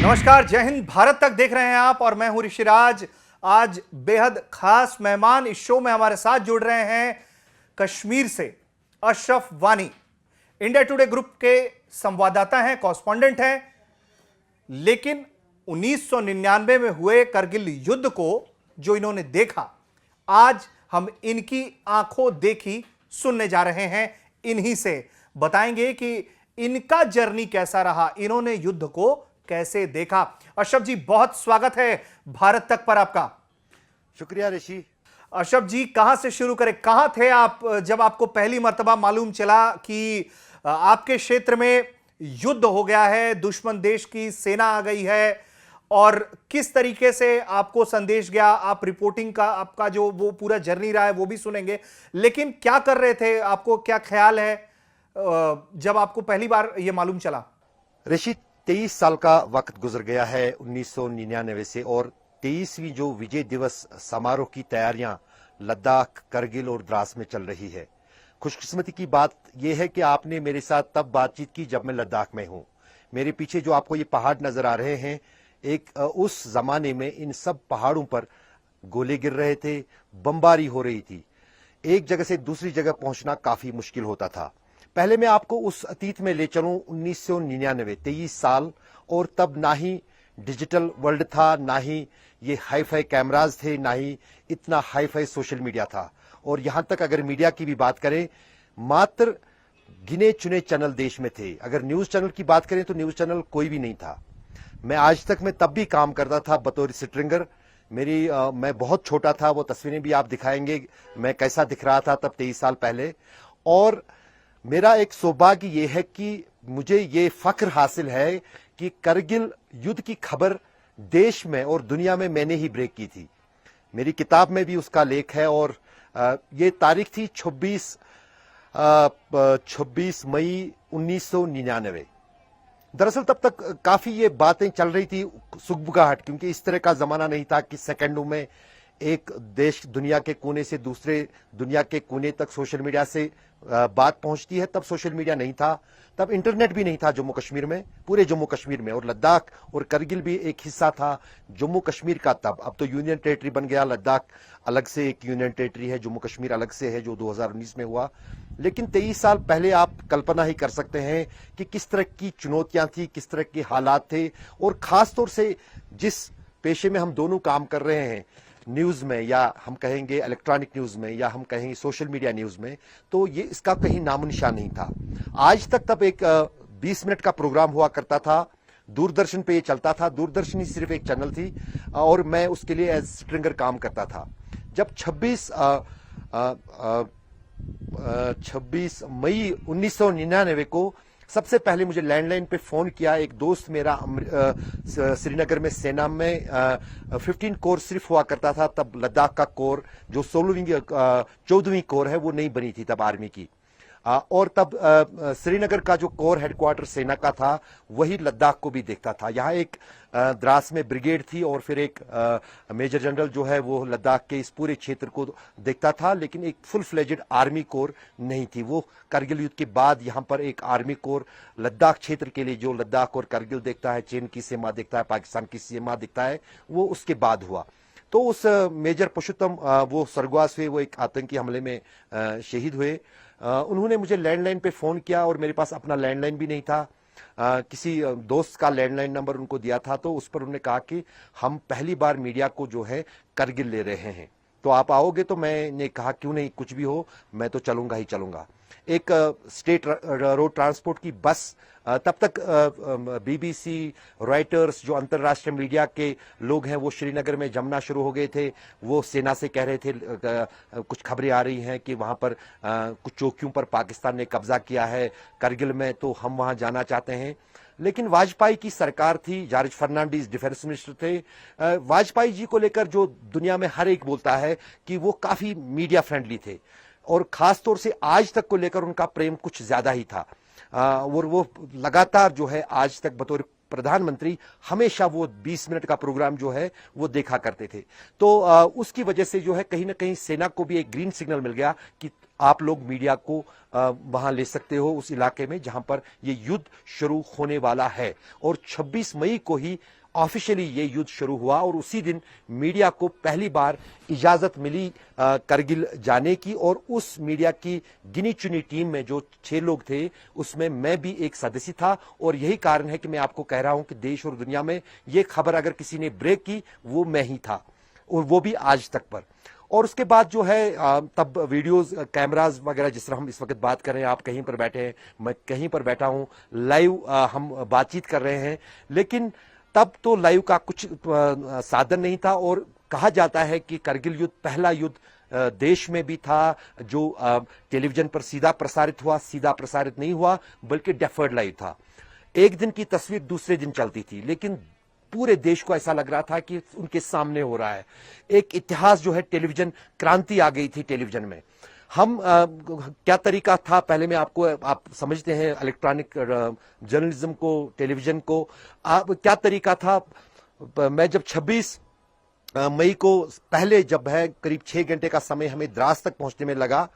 नमस्कार, जय हिंद। भारत तक देख रहे हैं आप और मैं हूं ऋषिराज। आज बेहद खास मेहमान इस शो में हमारे साथ जुड़ रहे हैं कश्मीर से अशरफ वानी। इंडिया टुडे ग्रुप के संवाददाता हैं, कॉरेस्पॉन्डेंट हैं, लेकिन 1999 में हुए करगिल युद्ध को जो इन्होंने देखा, आज हम इनकी आंखों देखी सुनने जा रहे हैं। इन्हीं से बताएंगे कि इनका जर्नी कैसा रहा, इन्होंने युद्ध को कैसे देखा। अशरफ जी, बहुत स्वागत है भारत तक पर आपका। शुक्रिया ऋषि। अशरफ जी, कहां से शुरू करें? कहां थे आप जब आपको पहली मर्तबा मालूम चला कि आपके क्षेत्र में युद्ध हो गया है, दुश्मन देश की सेना आ गई है, और किस तरीके से आपको संदेश गया? आप रिपोर्टिंग का आपका जो वो पूरा जर्नी रहा है वो भी सुनेंगे, लेकिन क्या कर रहे थे? आपको क्या ख्याल है जब आपको पहली बार ये मालूम चला? ऋषि, 23 साल का वक्त गुजर गया है 1999 से, और 23वीं जो विजय दिवस समारोह की तैयारियां लद्दाख, करगिल और द्रास में चल रही है। खुशकिस्मती की बात यह है कि आपने मेरे साथ तब बातचीत की जब मैं लद्दाख में हूं। मेरे पीछे जो आपको ये पहाड़ नजर आ रहे हैं, एक उस जमाने में इन सब पहाड़ों पर गोले गिर रहे थे, बमबारी हो रही थी। एक जगह से दूसरी जगह पहुंचना काफी मुश्किल होता था। पहले मैं आपको उस अतीत में ले चलूं, 1999, 23 साल, और तब ना ही डिजिटल वर्ल्ड था, ना ही ये हाईफाई कैमराज थे, ना ही इतना हाईफाई सोशल मीडिया था। और यहां तक अगर मीडिया की भी बात करें, मात्र गिने चुने चैनल देश में थे। अगर न्यूज चैनल की बात करें तो न्यूज चैनल कोई भी नहीं था। मैं आज तक में तब भी काम करता था बतौर स्ट्रिंगर। मैं बहुत छोटा था, वो तस्वीरें भी आप दिखाएंगे मैं कैसा दिख रहा था तब 23 साल पहले। और मेरा एक सौभाग्य यह है कि मुझे ये फख्र हासिल है कि करगिल युद्ध की खबर देश में और दुनिया में मैंने ही ब्रेक की थी। मेरी किताब में भी उसका लेख है, और ये तारीख थी 26 मई 1999। दरअसल तब तक काफी ये बातें चल रही थी, सुगबुगाहट, क्योंकि इस तरह का जमाना नहीं था कि सेकंडों में एक देश दुनिया के कोने से दूसरे दुनिया के कोने तक सोशल मीडिया से बात पहुंचती है। तब सोशल मीडिया नहीं था, तब इंटरनेट भी नहीं था जम्मू कश्मीर में, पूरे जम्मू कश्मीर में। और लद्दाख और करगिल भी एक हिस्सा था जम्मू कश्मीर का तब। अब तो यूनियन टेरिटरी बन गया, लद्दाख अलग से एक यूनियन टेरिटरी है, जम्मू कश्मीर अलग से है, जो 2019 में हुआ। लेकिन 23 साल पहले आप कल्पना ही कर सकते हैं कि किस तरह की चुनौतियां थी, किस तरह के हालात थे। और खासतौर से जिस पेशे में हम दोनों काम कर रहे हैं, न्यूज में, या हम कहेंगे इलेक्ट्रॉनिक न्यूज में, या हम कहेंगे सोशल मीडिया न्यूज में, तो ये इसका कहीं नामो निशान नहीं था आज तक। तब एक 20 मिनट का प्रोग्राम हुआ करता था, दूरदर्शन पे ये चलता था। दूरदर्शन ही सिर्फ एक चैनल थी, और मैं उसके लिए एज स्ट्रिंगर काम करता था। जब 26 मई 1999 को सबसे पहले मुझे लैंडलाइन पे फोन किया एक दोस्त मेरा, श्रीनगर में सेना में 15 कोर सिर्फ हुआ करता था तब। लद्दाख का कोर जो 14वीं कोर है वो नहीं बनी थी तब आर्मी की। और तब श्रीनगर का जो कोर हेडक्वार्टर सेना का था वही लद्दाख को भी देखता था। यहाँ एक द्रास में ब्रिगेड थी, और फिर एक मेजर जनरल जो है वो लद्दाख के इस पूरे क्षेत्र को देखता था, लेकिन एक फुल फ्लेजेड आर्मी कोर नहीं थी। वो करगिल युद्ध के बाद यहाँ पर एक आर्मी कोर लद्दाख क्षेत्र के लिए, जो लद्दाख और करगिल देखता है, चीन की सीमा देखता है, पाकिस्तान की सीमा देखता है, वो उसके बाद हुआ। तो उस मेजर पुरुषोत्तम वो स्वर्गवास हुए, वो एक आतंकी हमले में शहीद हुए। उन्होंने मुझे लैंडलाइन पे फोन किया, और मेरे पास अपना लैंडलाइन भी नहीं था। किसी दोस्त का लैंडलाइन नंबर उनको दिया था, तो उस पर उन्होंने कहा कि हम पहली बार मीडिया को जो है करगिल ले रहे हैं, तो आप आओगे? तो मैंने कहा क्यों नहीं, कुछ भी हो मैं तो चलूंगा ही चलूंगा। एक स्टेट रोड ट्रांसपोर्ट की बस, तब तक बीबीसी, रॉयटर्स, जो अंतर्राष्ट्रीय मीडिया के लोग हैं, वो श्रीनगर में जमना शुरू हो गए थे। वो सेना से कह रहे थे कुछ खबरें आ रही हैं कि वहां पर कुछ चौकियों पर पाकिस्तान ने कब्जा किया है करगिल में, तो हम वहां जाना चाहते हैं। लेकिन वाजपेयी की सरकार थी, जॉर्ज फर्नांडीज डिफेंस मिनिस्टर थे। वाजपेयी जी को लेकर जो दुनिया में हर एक बोलता है कि वो काफी मीडिया फ्रेंडली थे, और खासतौर से आज तक को लेकर उनका प्रेम कुछ ज्यादा ही था। और वो लगातार जो है आज तक बतौर प्रधानमंत्री हमेशा वो 20 मिनट का प्रोग्राम जो है वो देखा करते थे। तो उसकी वजह से जो है कहीं ना कहीं सेना को भी एक ग्रीन सिग्नल मिल गया कि आप लोग मीडिया को वहां ले सकते हो उस इलाके में जहां पर ये युद्ध शुरू होने वाला है। और 26 मई को ही ऑफिशियली ये युद्ध शुरू हुआ और उसी दिन मीडिया को पहली बार इजाजत मिली करगिल जाने की। और उस मीडिया की गिनी चुनी टीम में जो 6 लोग थे उसमें मैं भी एक सदस्य था। और यही कारण है कि मैं आपको कह रहा हूं कि देश और दुनिया में ये खबर अगर किसी ने ब्रेक की वो मैं ही था, और वो भी आज तक पर। और उसके बाद जो है तब वीडियोस कैमरास वगैरह, जिस तरह हम इस वक्त बात कर रहे हैं, आप कहीं पर बैठे हैं, मैं कहीं पर बैठा हूं, लाइव हम बातचीत कर रहे हैं। लेकिन तब तो लाइव का कुछ साधन नहीं था। और कहा जाता है कि करगिल युद्ध पहला युद्ध देश में भी था जो टेलीविजन पर सीधा प्रसारित हुआ। सीधा प्रसारित नहीं हुआ बल्कि डेफर्ड लाइव था। एक दिन की तस्वीर दूसरे दिन चलती थी, लेकिन पूरे देश को ऐसा लग रहा था कि उनके सामने हो रहा है। एक इतिहास जो है, टेलीविजन क्रांति आ गई थी टेलीविजन में। हम क्या तरीका था, पहले मैं आपको, आप समझते हैं इलेक्ट्रॉनिक जर्नलिज्म को, टेलीविजन को, क्या तरीका था। मैं जब 26 मई को पहले जब है करीब 6 घंटे का समय हमें द्रास तक पहुंचने में लगा।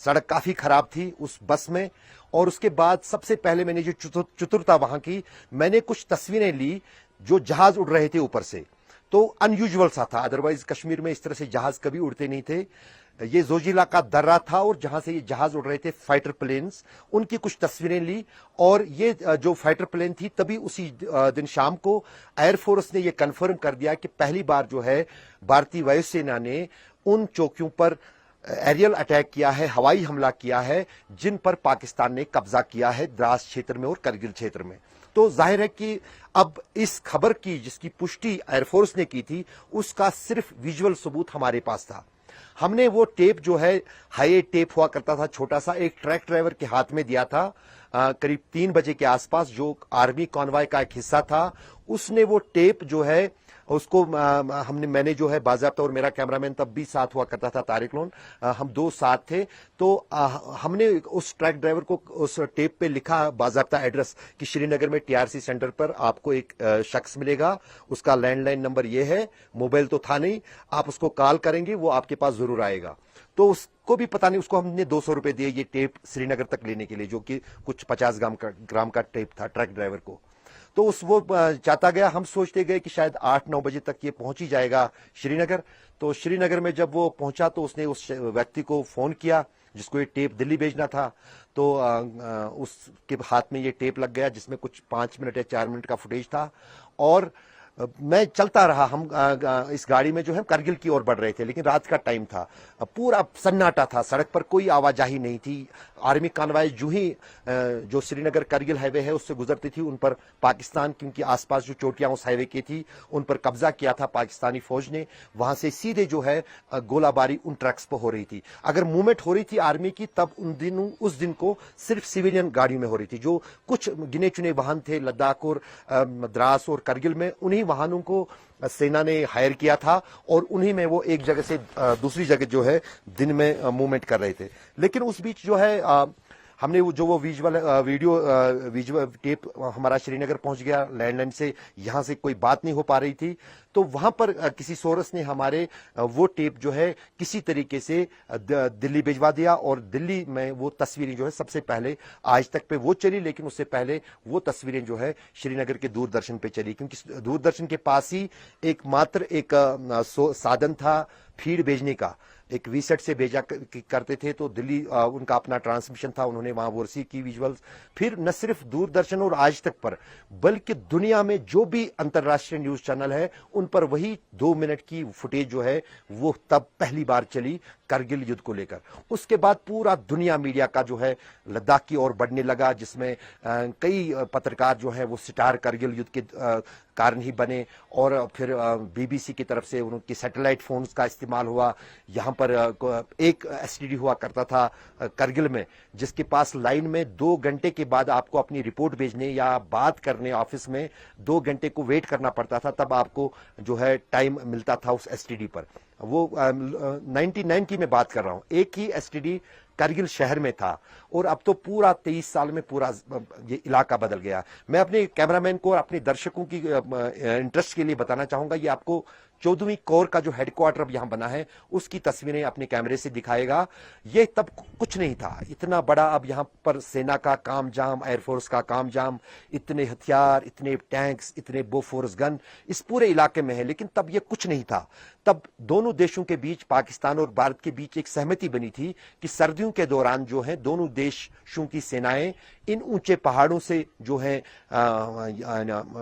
सड़क काफी खराब थी उस बस में। और उसके बाद सबसे पहले मैंने जो चतुरता वहां की, मैंने कुछ तस्वीरें ली जो जहाज उड़ रहे थे ऊपर से। तो अनयूजुअल सा था, अदरवाइज कश्मीर में इस तरह से जहाज कभी उड़ते नहीं थे। ये जोजिला का दर्रा था और जहां से ये जहाज उड़ रहे थे फाइटर प्लेन्स, उनकी कुछ तस्वीरें ली। और ये जो फाइटर प्लेन थी, तभी उसी दिन शाम को एयरफोर्स ने ये कंफर्म कर दिया कि पहली बार जो है भारतीय वायुसेना ने उन चौकियों पर एरियल अटैक किया है, हवाई हमला किया है, जिन पर पाकिस्तान ने कब्जा किया है द्रास क्षेत्र में और करगिल क्षेत्र में। तो जाहिर है कि अब इस खबर की, जिसकी पुष्टि एयरफोर्स ने की थी, उसका सिर्फ विजुअल सबूत हमारे पास था। हमने वो टेप जो है, हाई टेप हुआ करता था छोटा सा, एक ट्रक ड्राइवर के हाथ में दिया था करीब 3 बजे के आसपास, जो आर्मी कॉन्वॉय का एक हिस्सा था। उसने वो टेप जो है उसको मैंने जो है बाज़ाब्ता, और मेरा कैमरामैन तब भी साथ हुआ करता था, तारिक लोन, हम 2 साथ थे। तो हमने उस ट्रक ड्राइवर को उस टेप पे लिखा बाज़ाब्ता एड्रेस कि श्रीनगर में टीआरसी सेंटर पर आपको एक शख्स मिलेगा, उसका लैंडलाइन नंबर ये है, मोबाइल तो था नहीं, आप उसको कॉल करेंगे, वो आपके पास जरूर आएगा। तो उसको भी पता नहीं, उसको हमने 200 रुपए दिए ये टेप श्रीनगर तक लेने के लिए, जो कि कुछ 50 ग्राम का टेप था ट्रक ड्राइवर को। तो वो चाहता गया, हम सोचते गए कि शायद 8-9 बजे तक ये पहुंच ही जाएगा श्रीनगर। तो श्रीनगर में जब वो पहुंचा तो उसने उस व्यक्ति को फोन किया जिसको ये टेप दिल्ली भेजना था। तो उसके हाथ में ये टेप लग गया, जिसमें कुछ 5 मिनट या 4 मिनट का फुटेज था। और मैं चलता रहा, हम इस गाड़ी में जो है करगिल की ओर बढ़ रहे थे, लेकिन रात का टाइम था, पूरा सन्नाटा था, सड़क पर कोई आवाजाही नहीं थी। आर्मी कॉन्वॉय जो ही जो श्रीनगर करगिल हाईवे है उससे गुजरती थी, उन पर पाकिस्तान, क्योंकि आसपास जो चोटियां उस हाईवे की थी, उन पर कब्जा किया था पाकिस्तानी फौज ने। वहां से सीधे जो है गोलाबारी उन ट्रक्स पर हो रही थी। अगर मूवमेंट हो रही थी आर्मी की, तब उस दिन को सिर्फ सिविलियन गाड़ियों में हो रही थी। जो कुछ गिने चुने वाहन थे लद्दाख और द्रास और करगिल में, उन्हीं वाहनों को सेना ने हायर किया था और उन्हीं में वो एक जगह से दूसरी जगह जो है दिन में मूवमेंट कर रहे थे। लेकिन उस बीच जो है हमने वो विजुअल टेप हमारा श्रीनगर पहुंच गया लैंडलाइन से, यहां से कोई बात नहीं हो पा रही थी। तो वहां पर किसी सोर्स ने हमारे वो टेप जो है किसी तरीके से दिल्ली भिजवा दिया और दिल्ली में वो तस्वीरें जो है सबसे पहले, आज तक पे वो चली, लेकिन उससे पहले वो तस्वीरें जो है श्रीनगर के दूरदर्शन पे चली, क्योंकि दूरदर्शन के पास ही एकमात्र एक साधन था फीड भेजने का। एक वीसेट से भेजा करते थे, तो दिल्ली उनका अपना ट्रांसमिशन था, उन्होंने वहां वो रिसीव की विजुअल्स। फिर न सिर्फ दूरदर्शन और आज तक पर, बल्कि दुनिया में जो भी अंतर्राष्ट्रीय न्यूज चैनल है उन पर वही 2 मिनट की फुटेज जो है वो तब पहली बार चली करगिल युद्ध को लेकर। उसके बाद पूरा दुनिया मीडिया का जो है लद्दाख की ओर बढ़ने लगा, जिसमें कई पत्रकार जो है वो सितार करगिल युद्ध के कारण ही बने। और फिर बीबीसी की तरफ से उनकी सैटेलाइट फोन्स का इस्तेमाल हुआ। यहाँ पर एक एसटीडी हुआ करता था करगिल में, जिसके पास लाइन में 2 घंटे के बाद आपको अपनी रिपोर्ट भेजने या बात करने ऑफिस में 2 घंटे को वेट करना पड़ता था, तब आपको जो है टाइम मिलता था उस एसटीडी पर। वो 99 की मैं बात कर रहा हूं। एक ही एसटीडी करगिल शहर में था और अब तो पूरा 23 साल में पूरा ये इलाका बदल गया। मैं अपने कैमरामैन को और अपने दर्शकों की इंटरेस्ट के लिए बताना चाहूंगा, ये आपको 14वीं कोर का जो हेडक्वार्टर अब यहां बना है उसकी तस्वीरें अपने कैमरे से दिखाएगा। ये तब कुछ नहीं था, इतना बड़ा अब यहां पर सेना का काम जाम, एयरफोर्स का काम जाम, इतने हथियार, इतने टैंक्स, इतने बोफोर्स गन इस पूरे इलाके में है, लेकिन तब ये कुछ नहीं था। तब दोनों देशों के बीच, पाकिस्तान और भारत के बीच एक सहमति बनी थी कि सर्दियों के दौरान जो है दोनों देशों की सेनाएं इन ऊंचे पहाड़ों से जो है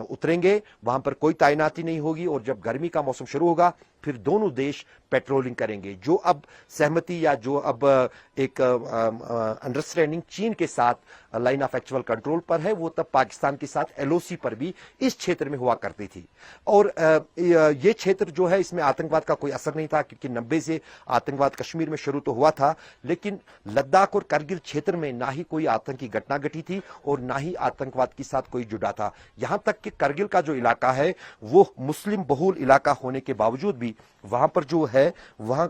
उतरेंगे, वहां पर कोई तैनाती नहीं होगी, और जब गर्मी का मौसम शुरू होगा फिर दोनों देश पेट्रोलिंग करेंगे। जो अब सहमति या जो अब एक अंडरस्टैंडिंग चीन के साथ लाइन ऑफ एक्चुअल कंट्रोल पर है, वो तब पाकिस्तान के साथ एलओसी पर भी इस क्षेत्र में हुआ करती थी। और ये क्षेत्र जो है इसमें आतंकवाद का कोई असर नहीं था, क्योंकि 90 से आतंकवाद कश्मीर में शुरू तो हुआ था, लेकिन लद्दाख और करगिल क्षेत्र में ना ही कोई आतंकी घटना घटी थी और ना ही आतंकवाद के साथ कोई जुड़ा था। यहां तक कि करगिल का जो इलाका है वो मुस्लिम बहुल इलाका होने के बावजूद भी वहां पर जो है वहां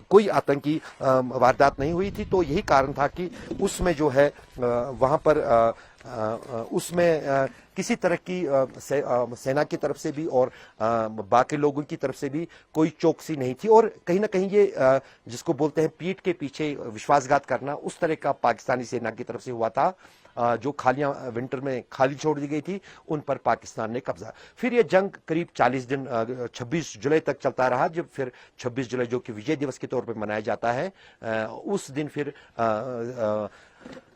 कोई आतंकी वारदात नहीं हुई थी। तो यही कारण था कि उसमें जो है वहां पर उसमें किसी तरह की सेना की तरफ से भी और बाकी लोगों की तरफ से भी कोई चौकसी नहीं थी। और कहीं ना कहीं ये जिसको बोलते हैं पीठ के पीछे विश्वासघात करना, उस तरह का पाकिस्तानी सेना की तरफ से हुआ था। जो खालियां विंटर में खाली छोड़ दी गई थी उन पर पाकिस्तान ने कब्जा। फिर यह जंग करीब 40 दिन 26 जुलाई तक चलता रहा, जब फिर 26 जुलाई जो कि विजय दिवस के तौर पर मनाया जाता है, उस दिन फिर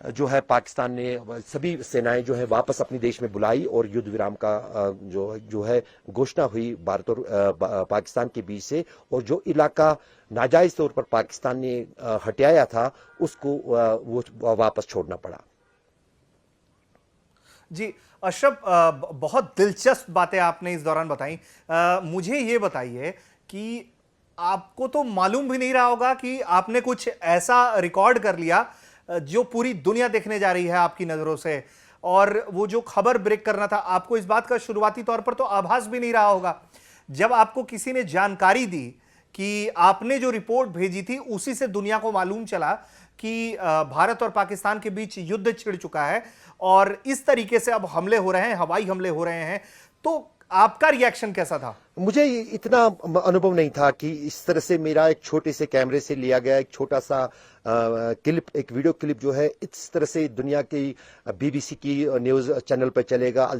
जो है पाकिस्तान ने सभी सेनाएं जो है वापस अपने देश में बुलाई और युद्ध विराम का जो है घोषणा हुई भारत और पाकिस्तान के बीच से। और जो इलाका नाजायज तौर पर पाकिस्तान ने हटाया था उसको वो वापस छोड़ना पड़ा। जी अशरफ, बहुत दिलचस्प बातें आपने इस दौरान बताई। मुझे ये बताइए कि आपको तो मालूम भी नहीं रहा होगा कि आपने कुछ ऐसा रिकॉर्ड कर लिया जो पूरी दुनिया देखने जा रही है आपकी नजरों से, और वो जो खबर ब्रेक करना था आपको इस बात का शुरुआती तौर पर तो आभास भी नहीं रहा होगा। जब आपको किसी ने जानकारी दी कि आपने जो रिपोर्ट भेजी थी उसी से दुनिया को मालूम चला कि भारत और पाकिस्तान के बीच युद्ध छिड़ चुका है और इस तरीके से अब हमले हो रहे हैं, हवाई हमले हो रहे हैं, तो आपका रिएक्शन कैसा था? मुझे इतना अनुभव नहीं था कि इस तरह से मेरा एक छोटे से कैमरे से लिया गया एक छोटा सा क्लिप, एक वीडियो क्लिप जो है इस तरह से दुनिया की बीबीसी की न्यूज चैनल पर चलेगा,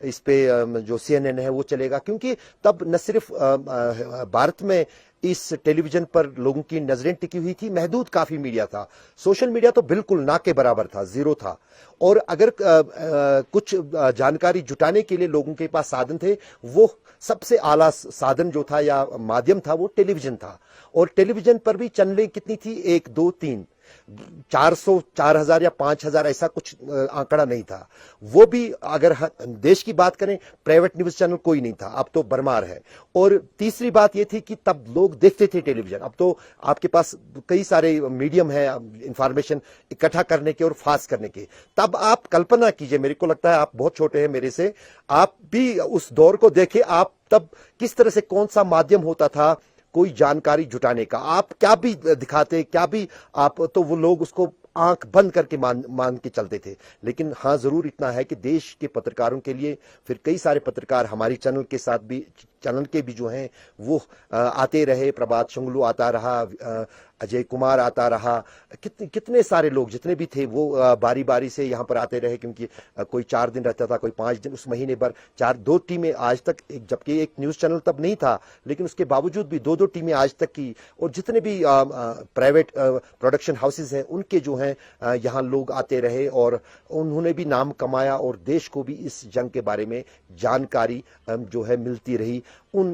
इस पे जो CNN है वो चलेगा। क्योंकि तब न सिर्फ भारत में इस टेलीविजन पर लोगों की नजरें टिकी हुई थी, महदूद काफी मीडिया था, सोशल मीडिया तो बिल्कुल ना के बराबर था, जीरो था। और अगर कुछ जानकारी जुटाने के लिए लोगों के पास साधन थे, वो सबसे आला साधन जो था या माध्यम था वो टेलीविजन था। और टेलीविजन पर भी चैनलें कितनी थी, 1 2 3 400 4000 या 5000 ऐसा कुछ आंकड़ा नहीं था। वो भी अगर देश की बात करें प्राइवेट न्यूज चैनल कोई नहीं था, अब तो भरमार है। और तीसरी बात यह थी कि तब लोग देखते थे टेलीविजन, अब तो आपके पास कई सारे मीडियम है इंफॉर्मेशन इकट्ठा करने के और फास्ट करने के। तब आप कल्पना कीजिए, मेरे को लगता है आप बहुत छोटे हैं मेरे से, आप भी उस दौर को देखे, आप तब किस तरह से कौन सा माध्यम होता था कोई जानकारी जुटाने का, आप क्या भी दिखाते क्या भी आप, तो वो लोग उसको आंख बंद करके मान के चलते थे। लेकिन हाँ जरूर इतना है कि देश के पत्रकारों के लिए फिर कई सारे पत्रकार हमारी चैनल के साथ भी, चैनल के भी जो हैं वो आते रहे, प्रभात शुंगलू आता रहा, अजय कुमार आता रहा, कितने सारे लोग जितने भी थे वो बारी बारी से यहाँ पर आते रहे। क्योंकि कोई 4 दिन रहता था, कोई 5 दिन, उस महीने भर 2 टीमें आज तक, जबकि एक न्यूज चैनल तब नहीं था, लेकिन उसके बावजूद भी 2 टीमें आज तक की। और जितने भी प्राइवेट प्रोडक्शन हाउसेज हैं उनके जो हैं यहाँ लोग आते रहे और उन्होंने भी नाम कमाया और देश को भी इस जंग के बारे में जानकारी जो है मिलती रही। उन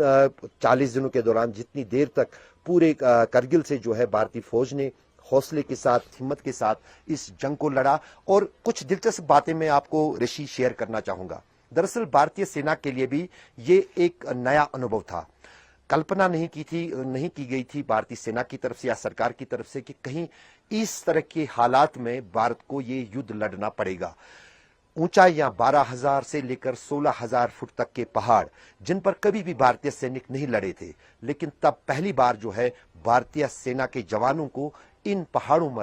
40 दिनों के दौरान जितनी देर तक पूरे करगिल से जो है भारतीय फौज ने हौसले के साथ, हिम्मत के साथ इस जंग को लड़ा। और कुछ दिलचस्प बातें मैं आपको ऋषि शेयर करना चाहूंगा। दरअसल भारतीय सेना के लिए भी ये एक नया अनुभव था। कल्पना नहीं की गई थी भारतीय सेना की तरफ से या सरकार की तरफ से कि कहीं इस तरह के हालात में भारत को ये युद्ध लड़ना पड़ेगा। ऊंचाइयां 12,000 से लेकर 16,000 फुट तक के पहाड़, जिन पर कभी भी भारतीय सैनिक नहीं लड़े थे, लेकिन तब पहली बार जो है भारतीय सेना के जवानों को इन पहाड़ों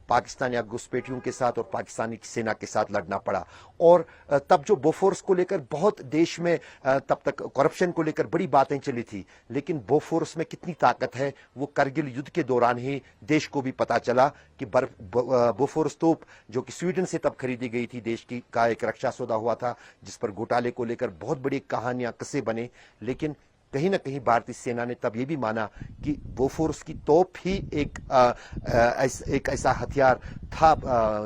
पाकिस्तानी घुसपैठियों के साथ और पाकिस्तानी सेना के साथ लड़ना पड़ा। और तब जो बोफोर्स को लेकर बहुत देश में तब तक करप्शन को लेकर बड़ी बातें चली थी, लेकिन बोफोर्स में कितनी ताकत है वो करगिल युद्ध के दौरान ही देश को भी पता चला कि बोफोर्स तोप जो कि स्वीडन से तब खरीदी गई थी, देश की का एक रक्षा सौदा हुआ था जिस पर घोटाले को लेकर बहुत बड़ी कहानियां किस्से बने, लेकिन कहीं ना कहीं भारतीय सेना ने तब यह भी माना कि बोफोर्स की तोप ही एक ऐसा हथियार था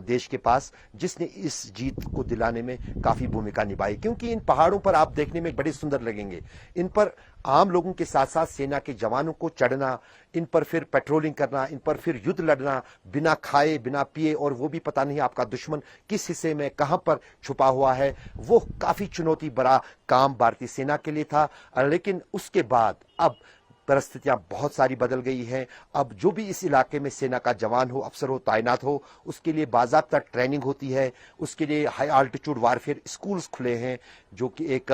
देश के पास जिसने इस जीत को दिलाने में काफी भूमिका निभाई। क्योंकि इन पहाड़ों पर आप देखने में बड़े सुंदर लगेंगे, इन पर आम लोगों के साथ साथ सेना के जवानों को चढ़ना, इन पर फिर पेट्रोलिंग करना, इन पर फिर युद्ध लड़ना बिना खाए बिना पिए, और वो भी पता नहीं आपका दुश्मन किस हिस्से में कहां पर छुपा हुआ है, वो काफी चुनौती भरा काम भारतीय सेना के लिए था। लेकिन उसके बाद अब परिस्थितियां बहुत सारी बदल गई हैं। अब जो भी इस इलाके में सेना का जवान हो, अफसर हो, तैनात हो, उसके लिए बाकायदा ट्रेनिंग होती है, उसके लिए हाई आल्टीट्यूड वारफेयर स्कूल्स खुले हैं जो कि एक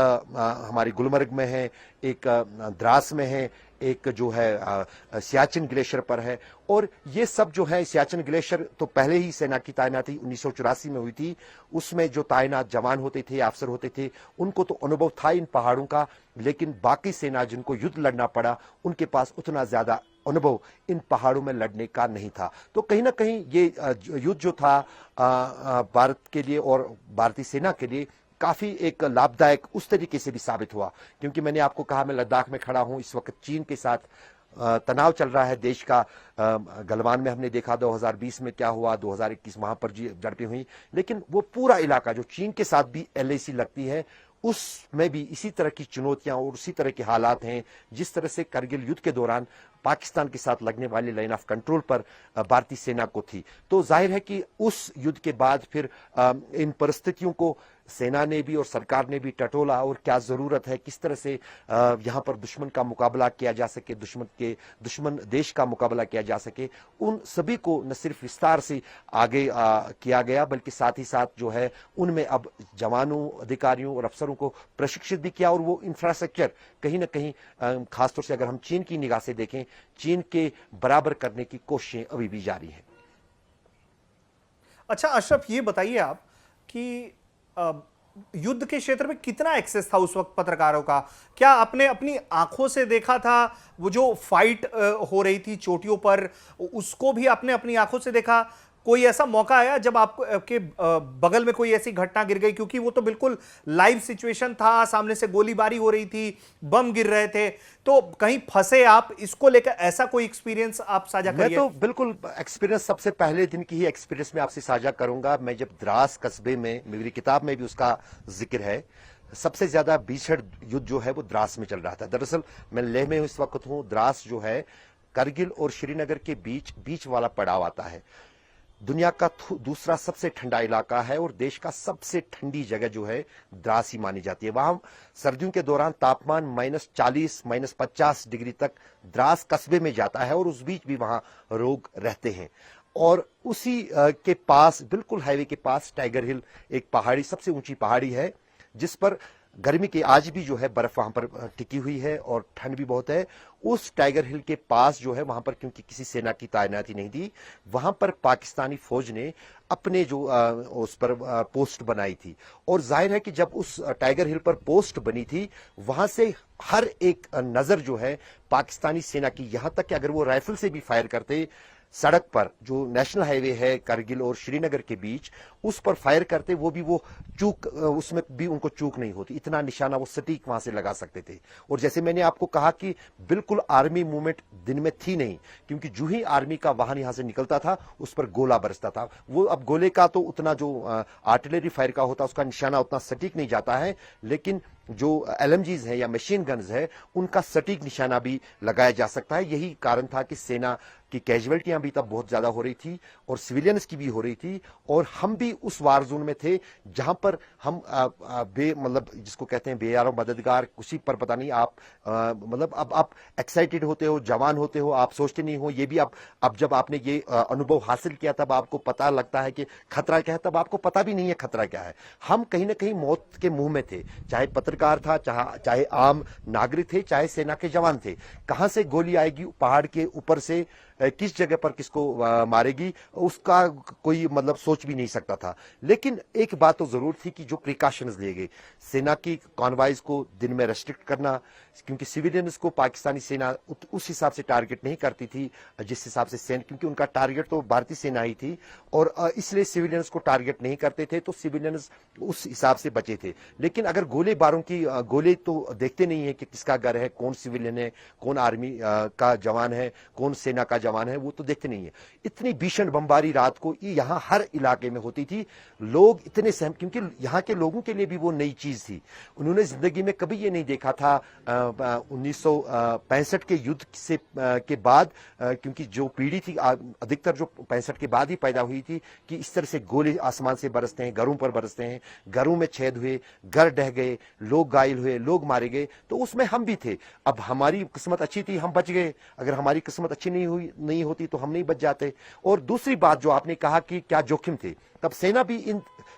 हमारे गुलमर्ग में है, एक द्रास में है, एक जो है सियाचिन ग्लेशियर पर है। और ये सब जो है, सियाचिन ग्लेशियर तो पहले ही सेना की तैनाती 1984 में हुई थी, उसमें जो तैनात जवान होते थे, अफसर होते थे, उनको तो अनुभव था इन पहाड़ों का, लेकिन बाकी सेना जिनको युद्ध लड़ना पड़ा उनके पास उतना ज्यादा अनुभव इन पहाड़ों में लड़ने का नहीं था। तो कहीं ना कहीं ये युद्ध जो था भारत के लिए और भारतीय सेना के लिए काफी एक लाभदायक उस तरीके से भी साबित हुआ, क्योंकि मैंने आपको कहा मैं लद्दाख में खड़ा हूं, इस वक्त चीन के साथ तनाव चल रहा है देश का। गलवान में हमने देखा 2020 में क्या हुआ, 2021 वहां पर झड़पें हुई, लेकिन वो पूरा इलाका जो चीन के साथ भी LAC लगती है उसमें भी इसी तरह की चुनौतियां और उसी तरह के हालात हैं जिस तरह से करगिल युद्ध के दौरान पाकिस्तान के साथ लगने वाली लाइन ऑफ कंट्रोल पर भारतीय सेना को थी। तो जाहिर है कि उस युद्ध के बाद फिर इन परिस्थितियों को सेना ने भी और सरकार ने भी टटोला, और क्या जरूरत है, किस तरह से यहां पर दुश्मन का मुकाबला किया जा सके, दुश्मन देश का मुकाबला किया जा सके, उन सभी को न सिर्फ विस्तार से आगे किया गया बल्कि साथ ही साथ जो है उनमें अब जवानों, अधिकारियों और अफसरों को प्रशिक्षित भी किया। और वो इंफ्रास्ट्रक्चर कहीं ना कहीं खासतौर से अगर हम चीन की निगाह से देखें, चीन के बराबर करने की कोशिशें अभी भी जारी हैं। अच्छा अशरफ, ये बताइए आप कि युद्ध के क्षेत्र में कितना एक्सेस था उस वक्त पत्रकारों का? क्या आपने अपनी आंखों से देखा था वो जो फाइट हो रही थी चोटियों पर, उसको भी आपने अपनी आंखों से देखा? कोई ऐसा मौका आया जब आपके बगल में कोई ऐसी घटना गिर गई? क्योंकि वो तो बिल्कुल लाइव सिचुएशन था, सामने से गोलीबारी हो रही थी, बम गिर रहे थे, तो कहीं फंसे आप, इसको लेकर ऐसा कोई एक्सपीरियंस आप साझा करिए। मैं तो बिल्कुल एक्सपीरियंस सबसे पहले दिन की ही एक्सपीरियंस में आपसे साझा करूंगा। मैं जब द्रास कस्बे में, मेरी किताब में भी उसका जिक्र है, सबसे ज्यादा भीषण युद्ध जो है वो द्रास में चल रहा था। दरअसल मैं लेह में इस वक्त हूं। द्रास जो है करगिल और श्रीनगर के बीच वाला पड़ाव आता है। दुनिया का दूसरा सबसे ठंडा इलाका है और देश का सबसे ठंडी जगह जो है द्रास ही मानी जाती है। वहां सर्दियों के दौरान तापमान -40 -50 डिग्री तक द्रास कस्बे में जाता है और उस बीच भी वहां लोग रहते हैं। और उसी के पास, बिल्कुल हाईवे के पास, टाइगर हिल एक पहाड़ी, सबसे ऊंची पहाड़ी है जिस पर गर्मी के आज भी जो है बर्फ वहां पर टिकी हुई है और ठंड भी बहुत है। उस टाइगर हिल के पास जो है वहां पर, क्योंकि किसी सेना की तैनाती नहीं थी, वहां पर पाकिस्तानी फौज ने अपने जो उस पर पोस्ट बनाई थी। और जाहिर है कि जब उस टाइगर हिल पर पोस्ट बनी थी, वहां से हर एक नजर जो है पाकिस्तानी सेना की, यहां तक कि अगर वो राइफल से भी फायर करते, सड़क पर जो नेशनल हाईवे है करगिल और श्रीनगर के बीच, उस पर फायर करते, वो भी वो चूक, उसमें भी उनको चूक नहीं होती, इतना निशाना वो सटीक वहां से लगा सकते थे। और जैसे मैंने आपको कहा कि बिल्कुल आर्मी मूवमेंट दिन में थी नहीं, क्योंकि जो ही आर्मी का वाहन यहां से निकलता था उस पर गोला बरसता था। वो अब गोले का तो उतना जो आर्टिलरी फायर का होता, उसका निशाना उतना सटीक नहीं जाता है, लेकिन जो LMGs है या मशीन गन्स है उनका सटीक निशाना भी लगाया जा सकता है। यही कारण था कि सेना की कैजुअलिटियां भी तब बहुत ज्यादा हो रही थी और सिविलियंस की भी हो रही थी, और हम भी उस वार जोन में थे जहां पर हम मतलब जिसको कहते हैं बेयारो मददगार, उसी पर पता नहीं आप मतलब अब आप एक्साइटेड होते हो, जवान होते हो, आप सोचते नहीं हो। ये भी अब जब आपने ये अनुभव हासिल किया तब आपको पता लगता है कि खतरा क्या है, तब आपको पता भी नहीं है खतरा क्या है। हम कहीं ना कहीं मौत के मुंह में थे, चाहे पत्रकार था, चाहे आम नागरिक थे, चाहे सेना के जवान थे। कहां से गोली आएगी, पहाड़ के ऊपर से किस जगह पर किसको मारेगी उसका कोई मतलब सोच भी नहीं सकता था। लेकिन एक बात तो जरूर थी कि जो प्रिकॉशंस लिए गए, सेना की कॉन्वाइज को दिन में रेस्ट्रिक्ट करना, क्योंकि सिविलियंस को पाकिस्तानी सेना उस हिसाब से टारगेट नहीं करती थी जिस हिसाब से सेना, क्योंकि उनका टारगेट तो भारतीय सेना ही थी और इसलिए सिविलियंस को टारगेट नहीं करते थे, तो सिविलियंस उस हिसाब से बचे थे। लेकिन अगर गोले बारों की गोले तो देखते नहीं है कि किसका घर है, कौन सिविलियन है, कौन आर्मी का जवान है, कौन सेना का जवान है, वो तो देखते नहीं है। इतनी भीषण बमबारी रात को यहाँ हर इलाके में होती थी। लोग इतने सहम, क्योंकि यहाँ के लोगों के लिए भी वो नई चीज थी। उन्होंने जिंदगी में कभी ये नहीं देखा था 1965 के युद्ध से के बाद, क्योंकि जो पीढ़ी थी अधिकतर जो 65 के बाद ही पैदा हुई थी, कि इस तरह से गोले आसमान से बरसते हैं, घरों पर बरसते हैं, घरों में छेद हुए, घर ढह गए, लोग घायल हुए, लोग मारे गए, तो उसमें हम भी थे। अब हमारी किस्मत अच्छी थी, हम बच गए। अगर हमारी किस्मत अच्छी नहीं होती तो हम नहीं बच जाते। और दूसरी बात जो आपने कहा कि क्या जोखिम थे, तब सेना भी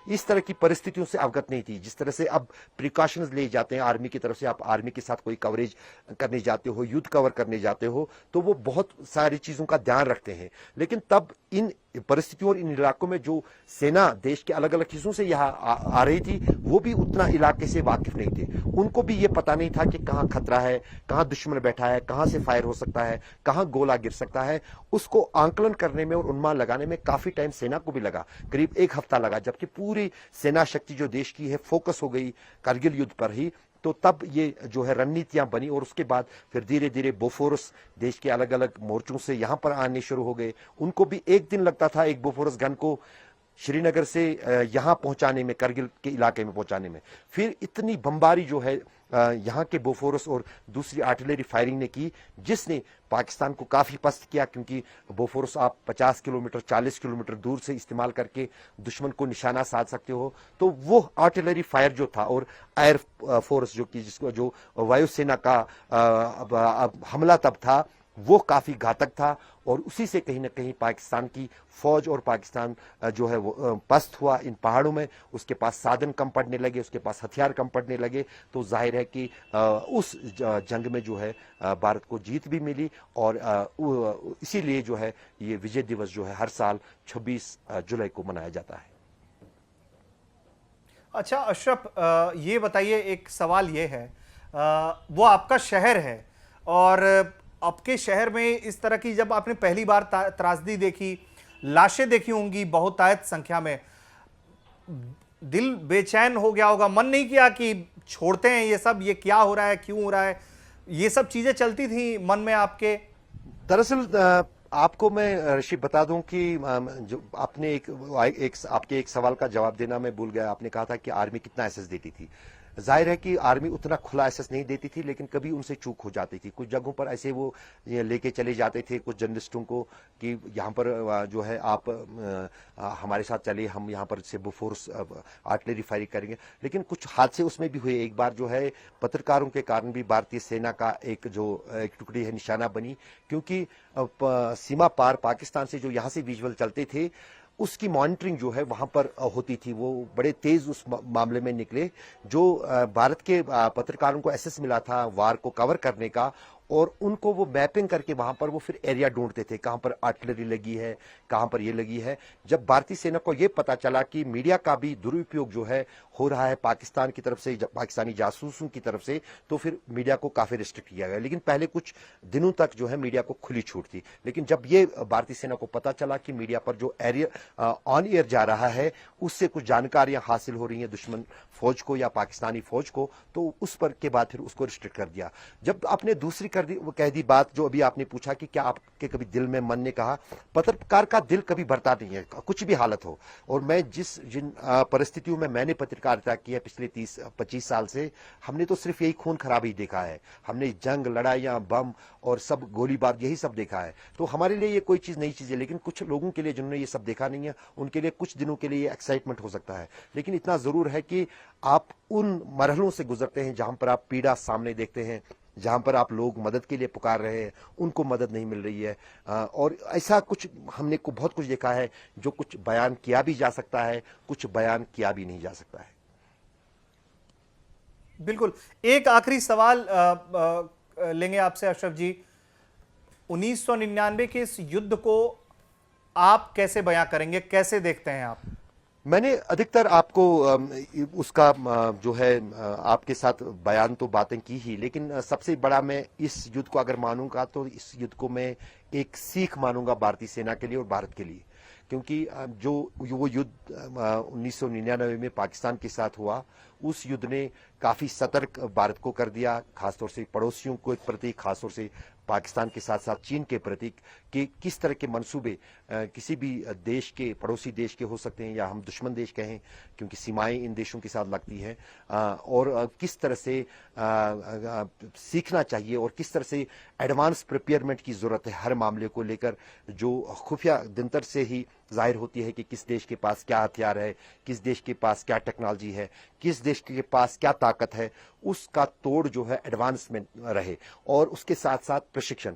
इस तरह की परिस्थितियों से अवगत नहीं थी। जिस तरह से अब प्रिकॉशंस लिए जाते हैं आर्मी की तरफ से, आप आर्मी के साथ कोई कवरेज करने जाते हो, युद्ध कवर करने जाते हो, तो वो बहुत सारी चीजों का ध्यान रखते हैं। लेकिन तब इन परिस्थितियों और इन इलाकों में जो सेना देश के अलग अलग हिस्सों से यहाँ आ रही थी, वो भी उतना इलाके से वाकिफ नहीं थे। उनको भी ये पता नहीं था कि कहाँ खतरा है, कहाँ दुश्मन बैठा है, कहाँ से फायर हो सकता है, कहाँ गोला गिर सकता है। उसको आंकलन करने में और अनुमान लगाने में काफी टाइम सेना को भी लगा, करीब 1 हफ्ता लगा, जबकि पूरी सेना शक्ति जो देश की है फोकस हो गई कारगिल युद्ध पर ही। तो तब ये जो है रणनीतियां बनी और उसके बाद फिर धीरे धीरे बोफोरस देश के अलग अलग मोर्चों से यहां पर आने शुरू हो गए। उनको भी 1 दिन लगता था एक बोफोरस गन को श्रीनगर से यहां पहुंचाने में, करगिल के इलाके में पहुंचाने में। फिर इतनी बमबारी जो है यहाँ के बोफोरस और दूसरी आर्टिलरी फायरिंग ने की, जिसने पाकिस्तान को काफी पस्त किया, क्योंकि बोफोरस आप 50 किलोमीटर 40 किलोमीटर दूर से इस्तेमाल करके दुश्मन को निशाना साध सकते हो। तो वो आर्टिलरी फायर जो था और एयर फोर्स जो की जिसको जो वायुसेना का हमला तब था, वो काफी घातक था। और उसी से कहीं ना कहीं पाकिस्तान की फौज और पाकिस्तान जो है वो पस्त हुआ इन पहाड़ों में। उसके पास साधन कम पड़ने लगे, उसके पास हथियार कम पड़ने लगे। तो जाहिर है कि उस जंग में जो है भारत को जीत भी मिली। और इसीलिए जो है ये विजय दिवस जो है हर साल 26 जुलाई को मनाया जाता है। अच्छा अशरफ, ये बताइए, एक सवाल ये है, वो आपका शहर है और आपके शहर में इस तरह की जब आपने पहली बार त्रासदी देखी, लाशें देखी होंगी बहुतायत संख्या में, दिल बेचैन हो गया होगा, मन नहीं किया कि छोड़ते हैं ये सब, ये क्या हो रहा है, क्यों हो रहा है, ये सब चीजें चलती थी मन में आपके? दरअसल आपको मैं ऋषि बता दूं कि जो आपने आपके एक सवाल का जवाब देना मैं भूल गया। आपने कहा था कि आर्मी कितना एसेस देती थी। जाहिर है कि आर्मी उतना खुला एसेस नहीं देती थी, लेकिन कभी उनसे चूक हो जाती थी। कुछ जगहों पर ऐसे वो लेके चले जाते थे कुछ जर्नलिस्टों को कि यहाँ पर जो है आप हमारे साथ चलिए, हम यहाँ पर से बोफोर्स आर्टिलरी फायरिंग करेंगे। लेकिन कुछ हादसे उसमें भी हुए। एक बार जो है पत्रकारों के कारण भी भारतीय सेना का एक टुकड़ी है निशाना बनी, क्योंकि सीमा पार पाकिस्तान से जो यहाँ से विजुअल चलते थे उसकी मॉनिटरिंग जो है वहां पर होती थी। वो बड़े तेज उस मामले में निकले। जो भारत के पत्रकारों को एसेस मिला था वार को कवर करने का, और उनको वो मैपिंग करके वहां पर वो फिर एरिया ढूंढते थे, कहां पर आर्टिलरी लगी है, कहां पर ये लगी है। जब भारतीय सेना को ये पता चला कि मीडिया का भी दुरुपयोग जो है हो रहा है पाकिस्तान की तरफ से, पाकिस्तानी जासूसों की तरफ से, तो फिर मीडिया को काफी रिस्ट्रिक्ट किया गया। लेकिन पहले कुछ दिनों तक जो है मीडिया को खुली छूट थी। लेकिन जब ये भारतीय सेना को पता चला कि मीडिया पर जो एरिया ऑन एयर जा रहा है उससे कुछ जानकारियां हासिल हो रही हैं दुश्मन फौज को या पाकिस्तानी फौज को, तो उस पर के बाद फिर उसको रिस्ट्रिक्ट कर दिया। जब आपने दूसरी कह दी बात जो अभी आपने पूछा कि क्या आपके कभी दिल में मन ने कहा, पत्रकार का दिल कभी भरता नहीं है, कुछ भी हालत हो। और मैं जिन परिस्थितियों में मैंने पत्रकारिता की है पिछले 30-25 साल से, हमने तो सिर्फ यही खून खराबी देखा है। हमने जंग, लड़ाइयां, बम और सब गोलीबार यही सब देखा है। तो हमारे लिए ये कोई चीज नई चीज है। लेकिन कुछ लोगों के लिए जिन्होंने ये सब देखा नहीं है, उनके लिए कुछ दिनों के लिए एक्साइटमेंट हो सकता है। लेकिन इतना जरूर है कि आप उन मरहलों से गुजरते हैं जहां पर आप पीड़ा सामने देखते हैं, जहां पर आप लोग मदद के लिए पुकार रहे हैं, उनको मदद नहीं मिल रही है। और ऐसा कुछ हमने बहुत कुछ देखा है जो कुछ बयान किया भी जा सकता है, कुछ बयान किया भी नहीं जा सकता है। बिल्कुल। एक आखिरी सवाल लेंगे आपसे अशरफ जी। 1999 के इस युद्ध को आप कैसे बयां करेंगे, कैसे देखते हैं आप? मैंने अधिकतर आपको उसका जो है आपके साथ बयान तो बातें की ही, लेकिन सबसे बड़ा मैं इस युद्ध को अगर मानूंगा तो इस युद्ध को मैं एक सीख मानूंगा भारतीय सेना के लिए और भारत के लिए, क्योंकि जो वो युद्ध 1999 में पाकिस्तान के साथ हुआ, उस युद्ध ने काफी सतर्क भारत को कर दिया, खासतौर से पड़ोसियों के प्रति, खासतौर से पाकिस्तान के साथ साथ चीन के प्रति, कि किस तरह के मंसूबे किसी भी देश के, पड़ोसी देश के हो सकते हैं या हम दुश्मन देश कहें, क्योंकि सीमाएं इन देशों के साथ लगती हैं, और किस तरह से सीखना चाहिए और किस तरह से एडवांस प्रिपेयरमेंट की जरूरत है हर मामले को लेकर, जो खुफिया दिनतर से ही जाहिर होती है कि किस देश के पास क्या हथियार है, किस देश के पास क्या टेक्नोलॉजी है, किस देश के पास क्या ताकत है, उसका तोड़ जो है एडवांसमेंट रहे, और उसके साथ साथ प्रशिक्षण।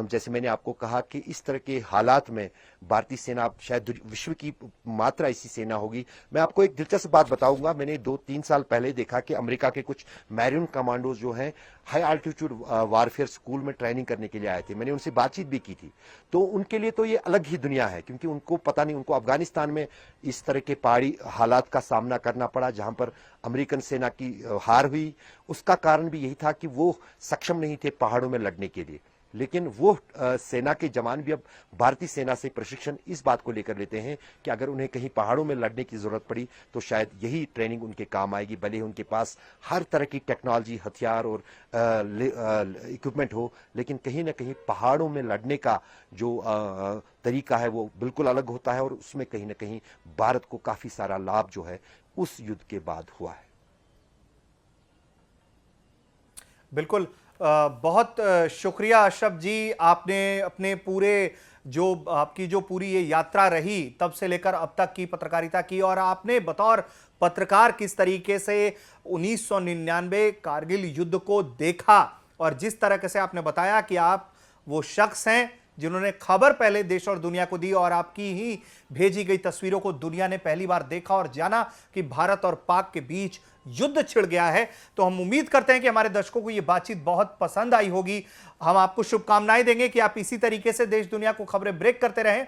जैसे मैंने आपको कहा कि इस तरह के हालात में भारतीय सेना शायद विश्व की मात्र ऐसी सेना होगी। मैं आपको एक दिलचस्प बात बताऊंगा, मैंने 2-3 साल पहले देखा कि अमेरिका के कुछ मैरून कमांडोज जो हैं हाई अल्टीट्यूड वारफेयर स्कूल में ट्रेनिंग करने के लिए आए थे। मैंने उनसे बातचीत भी की थी, तो उनके लिए तो ये अलग ही दुनिया है, क्योंकि उनको पता नहीं, उनको अफगानिस्तान में इस तरह के पहाड़ी हालात का सामना करना पड़ा जहां पर अमेरिकन सेना की हार हुई। उसका कारण भी यही था कि वो सक्षम नहीं थे पहाड़ों में लड़ने के लिए, लेकिन वो सेना के जवान भी अब भारतीय सेना से प्रशिक्षण इस बात को लेकर लेते हैं कि अगर उन्हें कहीं पहाड़ों में लड़ने की जरूरत पड़ी तो शायद यही ट्रेनिंग उनके काम आएगी, भले ही उनके पास हर तरह की टेक्नोलॉजी, हथियार और इक्विपमेंट हो, लेकिन कहीं ना कहीं पहाड़ों में लड़ने का जो तरीका है वो बिल्कुल अलग होता है, और उसमें कहीं ना कहीं भारत को काफी सारा लाभ जो है उस युद्ध के बाद हुआ है। बिल्कुल, बहुत शुक्रिया अशरफ जी, आपने अपने पूरे जो आपकी जो पूरी ये यात्रा रही तब से लेकर अब तक की पत्रकारिता की, और आपने बतौर पत्रकार किस तरीके से 1999 कारगिल युद्ध को देखा, और जिस तरह से आपने बताया कि आप वो शख्स हैं जिन्होंने खबर पहले देश और दुनिया को दी, और आपकी ही भेजी गई तस्वीरों को दुनिया ने पहली बार देखा और जाना कि भारत और पाक के बीच युद्ध छिड़ गया है। तो हम उम्मीद करते हैं कि हमारे दर्शकों को यह बातचीत बहुत पसंद आई होगी। हम आपको शुभकामनाएं देंगे कि आप इसी तरीके से देश दुनिया को खबरें ब्रेक करते रहें।